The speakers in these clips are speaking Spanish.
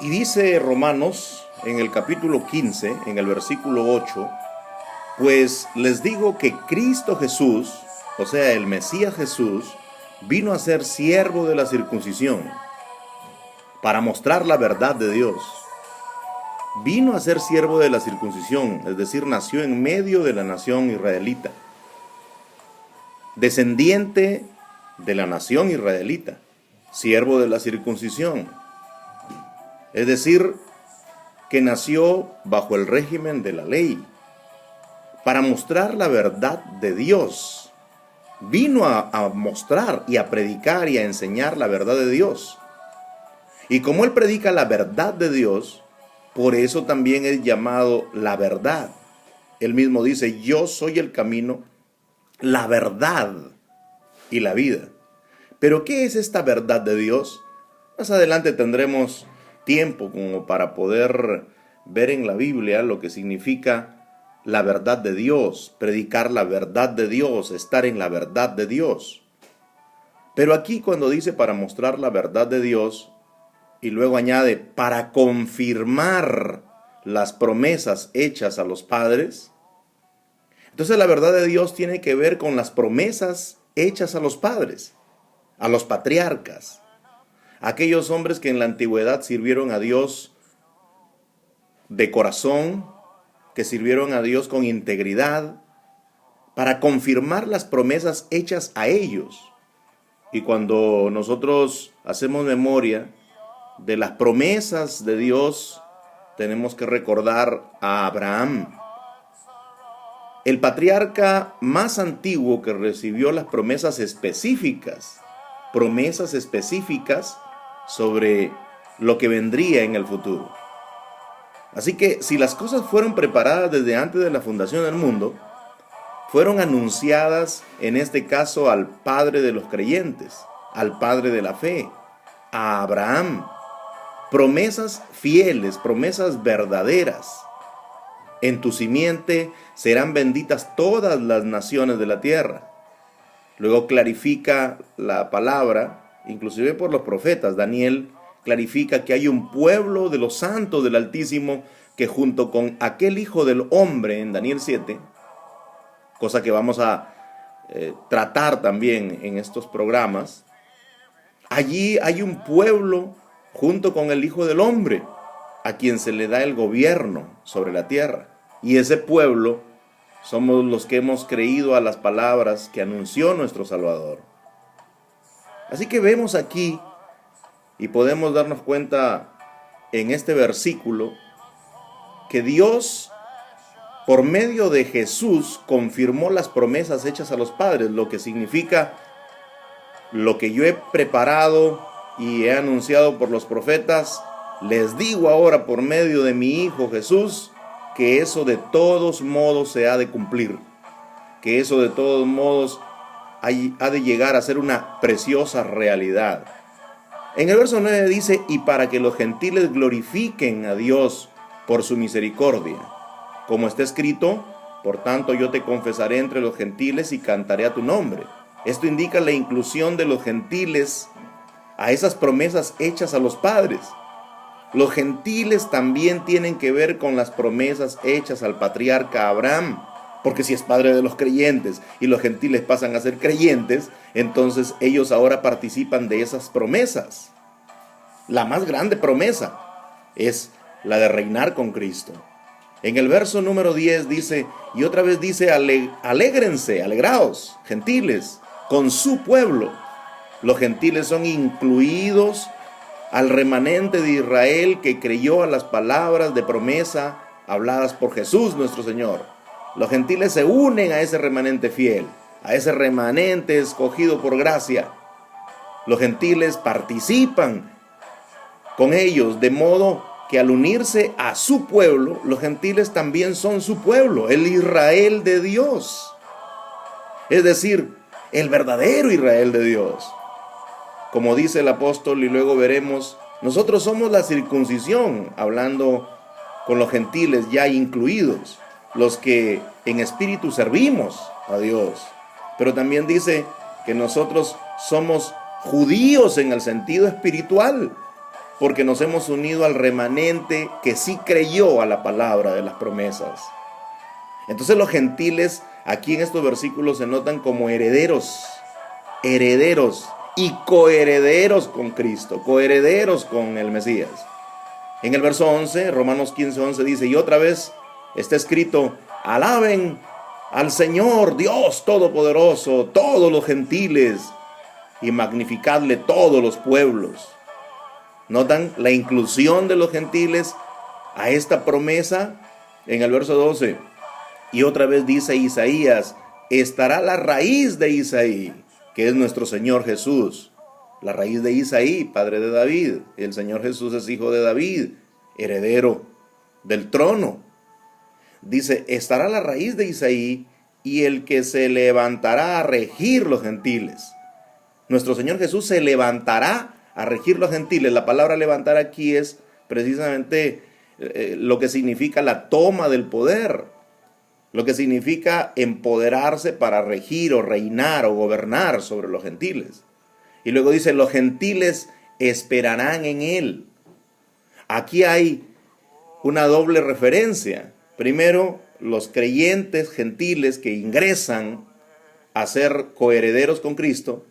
Y dice Romanos en el capítulo 15, en el versículo 8, pues les digo que Cristo Jesús, o sea, el Mesías Jesús, vino a ser siervo de la circuncisión para mostrar la verdad de Dios. Vino a ser siervo de la circuncisión, es decir, nació en medio de la nación israelita, descendiente de la nación israelita, siervo de la circuncisión, es decir, que nació bajo el régimen de la ley, para mostrar la verdad de Dios. Vino a mostrar y a predicar y a enseñar la verdad de Dios. Y como Él predica la verdad de Dios, por eso también es llamado la verdad. Él mismo dice, yo soy el camino, la verdad y la vida. Pero ¿qué es esta verdad de Dios? Más adelante tendremos tiempo como para poder ver en la Biblia lo que significa la verdad de Dios, predicar la verdad de Dios, estar en la verdad de Dios. Pero aquí cuando dice para mostrar la verdad de Dios, y luego añade para confirmar las promesas hechas a los padres, entonces la verdad de Dios tiene que ver con las promesas hechas a los padres, a los patriarcas, aquellos hombres que en la antigüedad sirvieron a Dios de corazón, que sirvieron a Dios con integridad, para confirmar las promesas hechas a ellos. Y cuando nosotros hacemos memoria de las promesas de Dios, tenemos que recordar a Abraham, el patriarca más antiguo que recibió las promesas específicas sobre lo que vendría en el futuro. Así que si las cosas fueron preparadas desde antes de la fundación del mundo, fueron anunciadas en este caso al padre de los creyentes, al padre de la fe, a Abraham. Promesas fieles, promesas verdaderas. En tu simiente serán benditas todas las naciones de la tierra. Luego clarifica la palabra, inclusive por los profetas. Daniel clarifica que hay un pueblo de los santos del Altísimo que junto con aquel hijo del hombre en Daniel 7, cosa que vamos a tratar también en estos programas, allí hay un pueblo junto con el hijo del hombre a quien se le da el gobierno sobre la tierra. Y ese pueblo somos los que hemos creído a las palabras que anunció nuestro Salvador. Así que vemos aquí y podemos darnos cuenta en este versículo que Dios, por medio de Jesús, confirmó las promesas hechas a los padres, lo que significa lo que yo he preparado y he anunciado por los profetas, les digo ahora por medio de mi Hijo Jesús, que eso de todos modos se ha de cumplir, que eso de todos modos ha de llegar a ser una preciosa realidad. En el verso 9 dice, y para que los gentiles glorifiquen a Dios por su misericordia. Como está escrito, por tanto yo te confesaré entre los gentiles y cantaré a tu nombre. Esto indica la inclusión de los gentiles a esas promesas hechas a los padres. Los gentiles también tienen que ver con las promesas hechas al patriarca Abraham, porque si es padre de los creyentes y los gentiles pasan a ser creyentes, entonces ellos ahora participan de esas promesas. La más grande promesa es la de reinar con Cristo. En el verso número 10 dice, y otra vez dice, alégrense, alegraos, gentiles, con su pueblo. Los gentiles son incluidos al remanente de Israel que creyó a las palabras de promesa habladas por Jesús nuestro Señor. Los gentiles se unen a ese remanente fiel, a ese remanente escogido por gracia. Los gentiles participan con ellos, de modo que al unirse a su pueblo, los gentiles también son su pueblo, el Israel de Dios. Es decir, el verdadero Israel de Dios. Como dice el apóstol, y luego veremos, nosotros somos la circuncisión, hablando con los gentiles ya incluidos, los que en espíritu servimos a Dios. Pero también dice que nosotros somos judíos en el sentido espiritual, porque nos hemos unido al remanente que sí creyó a la palabra de las promesas. Entonces los gentiles aquí en estos versículos se notan como herederos y coherederos con Cristo, coherederos con el Mesías. En el verso 11, Romanos 15:11 dice, y otra vez está escrito, alaben al Señor Dios Todopoderoso, todos los gentiles, y magnificadle todos los pueblos. ¿Notan la inclusión de los gentiles a esta promesa? En el verso 12, y otra vez dice Isaías, estará la raíz de Isaí, que es nuestro Señor Jesús. La raíz de Isaí, padre de David. El Señor Jesús es hijo de David, heredero del trono. Dice, estará la raíz de Isaí y el que se levantará a regir los gentiles. Nuestro Señor Jesús se levantará a regir los gentiles. La palabra levantar aquí es precisamente lo que significa la toma del poder, lo que significa empoderarse para regir o reinar o gobernar sobre los gentiles. Y luego dice, los gentiles esperarán en él. Aquí hay una doble referencia. Primero, los creyentes gentiles que ingresan a ser coherederos con Cristo,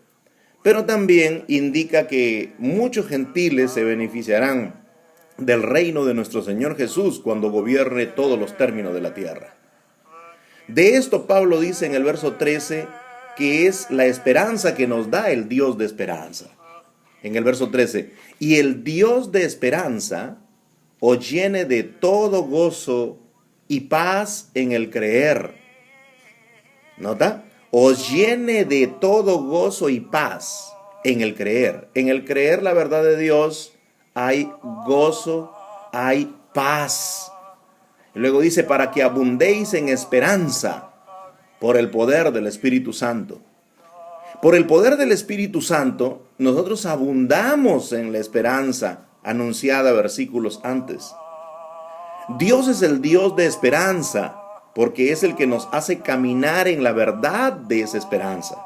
pero también indica que muchos gentiles se beneficiarán del reino de nuestro Señor Jesús cuando gobierne todos los términos de la tierra. De esto Pablo dice en el verso 13 que es la esperanza que nos da el Dios de esperanza. En el verso 13, y el Dios de esperanza os llene de todo gozo y paz en el creer. ¿Nota? Os llene de todo gozo y paz en el creer. En el creer la verdad de Dios hay gozo, hay paz. Y luego dice, para que abundéis en esperanza por el poder del Espíritu Santo. Por el poder del Espíritu Santo, nosotros abundamos en la esperanza anunciada versículos antes. Dios es el Dios de esperanza, porque es el que nos hace caminar en la verdad de esa esperanza.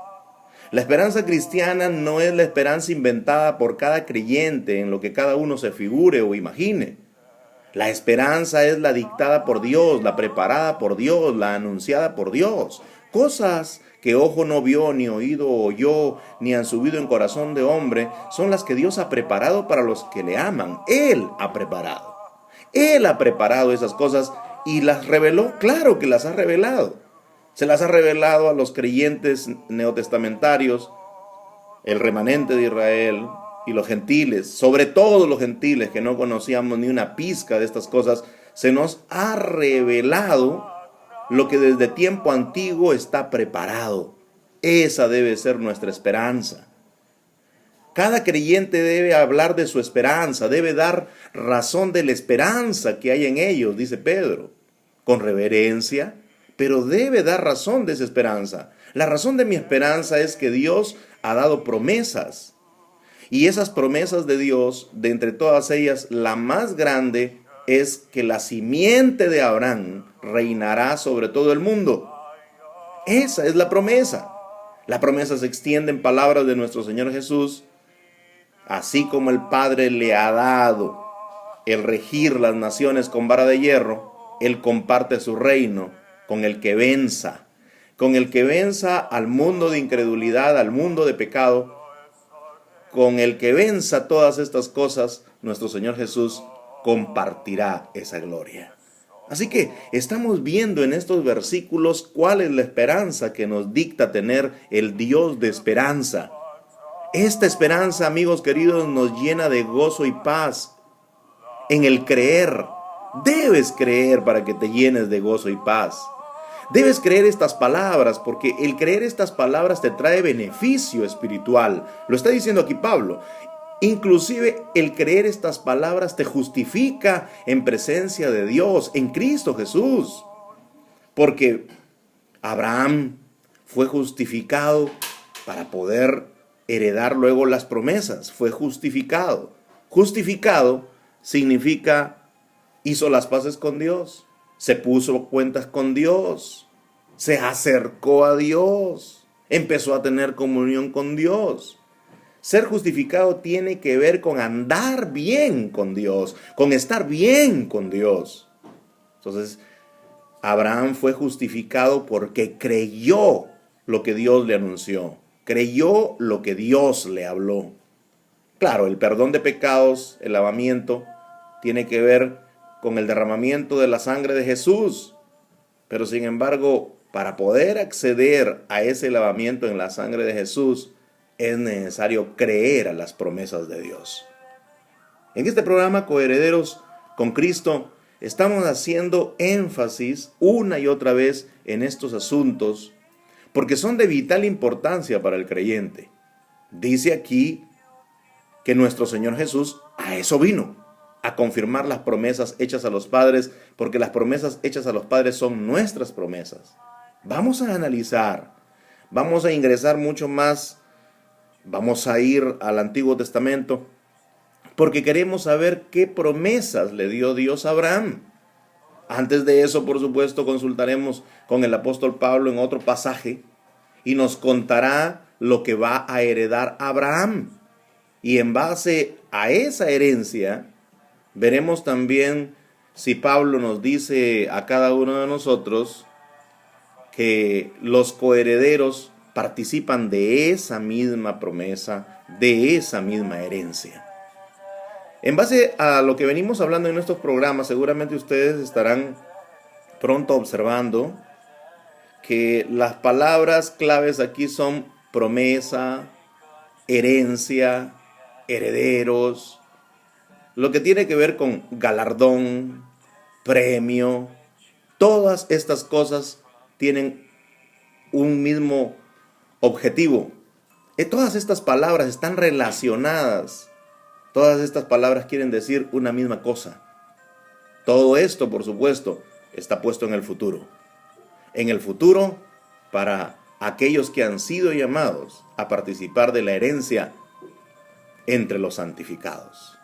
La esperanza cristiana no es la esperanza inventada por cada creyente en lo que cada uno se figure o imagine. La esperanza es la dictada por Dios, la preparada por Dios, la anunciada por Dios. Cosas que ojo no vio, ni oído oyó, ni han subido en corazón de hombre, son las que Dios ha preparado para los que le aman. Él ha preparado. Él ha preparado esas cosas y las reveló. Claro que las ha revelado. Se las ha revelado a los creyentes neotestamentarios, el remanente de Israel y los gentiles, sobre todo los gentiles que no conocíamos ni una pizca de estas cosas. Se nos ha revelado lo que desde tiempo antiguo está preparado. Esa debe ser nuestra esperanza. Cada creyente debe hablar de su esperanza, debe dar razón de la esperanza que hay en ellos, dice Pedro, con reverencia, pero debe dar razón de esa esperanza. La razón de mi esperanza es que Dios ha dado promesas. Y esas promesas de Dios, de entre todas ellas, la más grande es que la simiente de Abraham reinará sobre todo el mundo. Esa es la promesa. La promesa se extiende en palabras de nuestro Señor Jesús. Así como el Padre le ha dado el regir las naciones con vara de hierro, Él comparte su reino con el que venza. Con el que venza al mundo de incredulidad, al mundo de pecado. Con el que venza todas estas cosas, nuestro Señor Jesús compartirá esa gloria. Así que estamos viendo en estos versículos cuál es la esperanza que nos dicta tener el Dios de esperanza. Esta esperanza, amigos queridos, nos llena de gozo y paz en el creer. Debes creer para que te llenes de gozo y paz. Debes creer estas palabras, porque el creer estas palabras te trae beneficio espiritual. Lo está diciendo aquí Pablo. Inclusive el creer estas palabras te justifica en presencia de Dios, en Cristo Jesús. Porque Abraham fue justificado para poder heredar luego las promesas. Fue justificado. Justificado significa hizo las paces con Dios. Se puso cuentas con Dios. se acercó a Dios, empezó a tener comunión con Dios. Ser justificado tiene que ver con andar bien con Dios, con estar bien con Dios. Entonces, Abraham fue justificado porque creyó lo que Dios le anunció, creyó lo que Dios le habló. Claro, el perdón de pecados, el lavamiento, tiene que ver con el derramamiento de la sangre de Jesús. Pero sin embargo, para poder acceder a ese lavamiento en la sangre de Jesús, es necesario creer a las promesas de Dios. En este programa Coherederos con Cristo, estamos haciendo énfasis una y otra vez en estos asuntos, porque son de vital importancia para el creyente. Dice aquí que nuestro Señor Jesús a eso vino, a confirmar las promesas hechas a los padres, porque las promesas hechas a los padres son nuestras promesas. Vamos a analizar, vamos a ingresar mucho más, vamos a ir al Antiguo Testamento, porque queremos saber qué promesas le dio Dios a Abraham. Antes de eso, por supuesto, consultaremos con el apóstol Pablo en otro pasaje y nos contará lo que va a heredar Abraham. Y en base a esa herencia, veremos también si Pablo nos dice a cada uno de nosotros que los coherederos participan de esa misma promesa, de esa misma herencia. En base a lo que venimos hablando en estos programas, seguramente ustedes estarán pronto observando que las palabras claves aquí son promesa, herencia, herederos, lo que tiene que ver con galardón, premio. Todas estas cosas tienen un mismo objetivo. Todas estas palabras están relacionadas. Todas estas palabras quieren decir una misma cosa. Todo esto, por supuesto, está puesto en el futuro. En el futuro, para aquellos que han sido llamados a participar de la herencia entre los santificados.